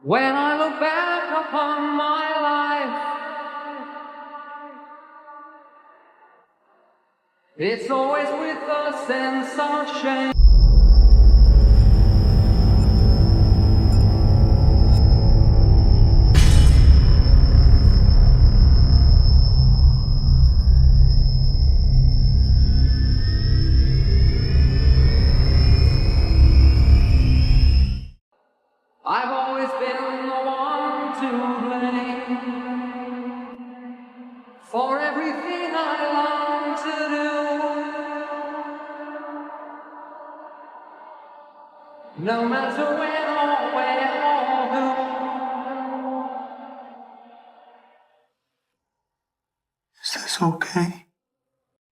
When I look back upon my life, it's always with a sense of shame. I've always been the one to blame for everything I long to do, no matter when or where or who. Is this okay?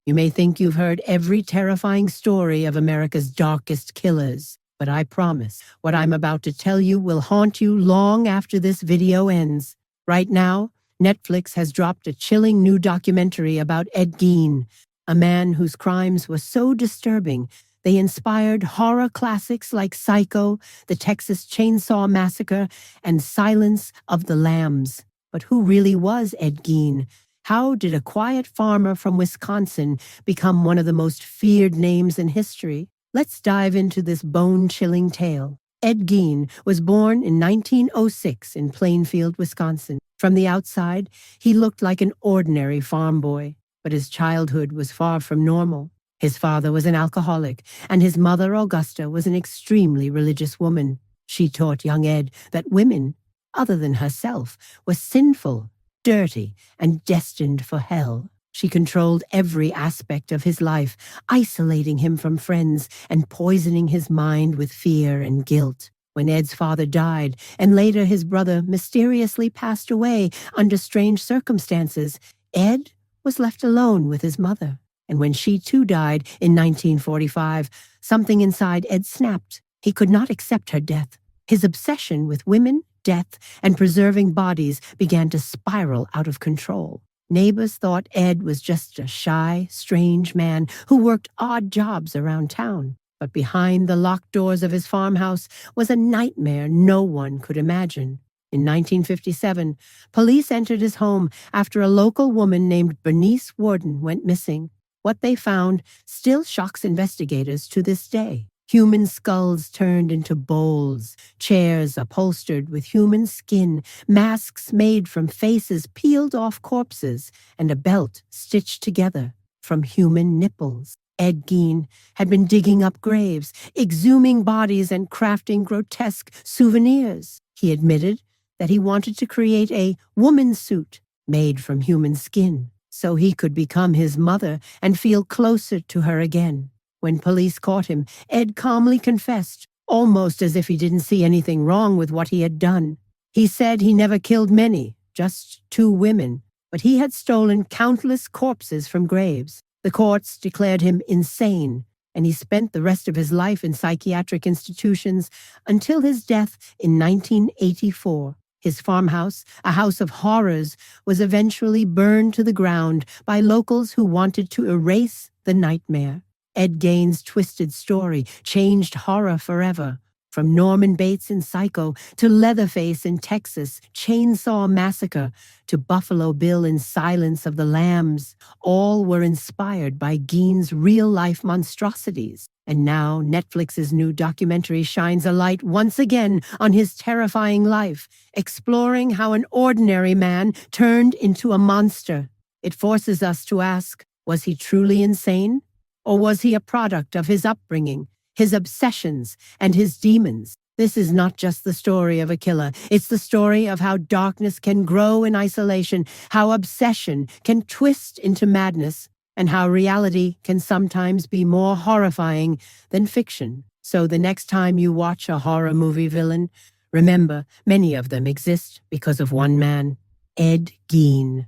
You may think you've heard every terrifying story of America's darkest killers, but I promise what I'm about to tell you will haunt you long after this video ends. Right now, Netflix has dropped a chilling new documentary about Ed Gein, a man whose crimes were so disturbing they inspired horror classics like Psycho, the Texas Chainsaw Massacre, and Silence of the Lambs. But who really was Ed Gein? How did a quiet farmer from Wisconsin become one of the most feared names in history? Let's dive into this bone-chilling tale. Ed Gein was born in 1906 in Plainfield, Wisconsin. From the outside, he looked like an ordinary farm boy, but his childhood was far from normal. His father was an alcoholic, and his mother, Augusta, was an extremely religious woman. She taught young Ed that women, other than herself, were sinful, dirty, and destined for hell. She controlled every aspect of his life, isolating him from friends and poisoning his mind with fear and guilt. When Ed's father died, and later his brother mysteriously passed away under strange circumstances, Ed was left alone with his mother. And when she too died in 1945, something inside Ed snapped. He could not accept her death. His obsession with women, death, and preserving bodies began to spiral out of control. Neighbors thought Ed was just a shy, strange man who worked odd jobs around town. But behind the locked doors of his farmhouse was a nightmare no one could imagine. In 1957, police entered his home after a local woman named Bernice Warden went missing. What they found still shocks investigators to this day. Human skulls turned into bowls, chairs upholstered with human skin, masks made from faces peeled off corpses, and a belt stitched together from human nipples. Ed Gein had been digging up graves, exhuming bodies, and crafting grotesque souvenirs. He admitted that he wanted to create a woman's suit made from human skin, so he could become his mother and feel closer to her again. When police caught him, Ed calmly confessed, almost as if he didn't see anything wrong with what he had done. He said he never killed many, just 2 women, but he had stolen countless corpses from graves. The courts declared him insane, and he spent the rest of his life in psychiatric institutions until his death in 1984. His farmhouse, a house of horrors, was eventually burned to the ground by locals who wanted to erase the nightmare. Ed Gein's twisted story changed horror forever. From Norman Bates in Psycho to Leatherface in Texas Chainsaw Massacre to Buffalo Bill in Silence of the Lambs, all were inspired by Gein's real-life monstrosities. And now Netflix's new documentary shines a light once again on his terrifying life, exploring how an ordinary man turned into a monster. It forces us to ask, was he truly insane? Or was he a product of his upbringing, his obsessions, and his demons? This is not just the story of a killer. It's the story of how darkness can grow in isolation, how obsession can twist into madness, and how reality can sometimes be more horrifying than fiction. So the next time you watch a horror movie villain, remember, many of them exist because of one man, Ed Gein.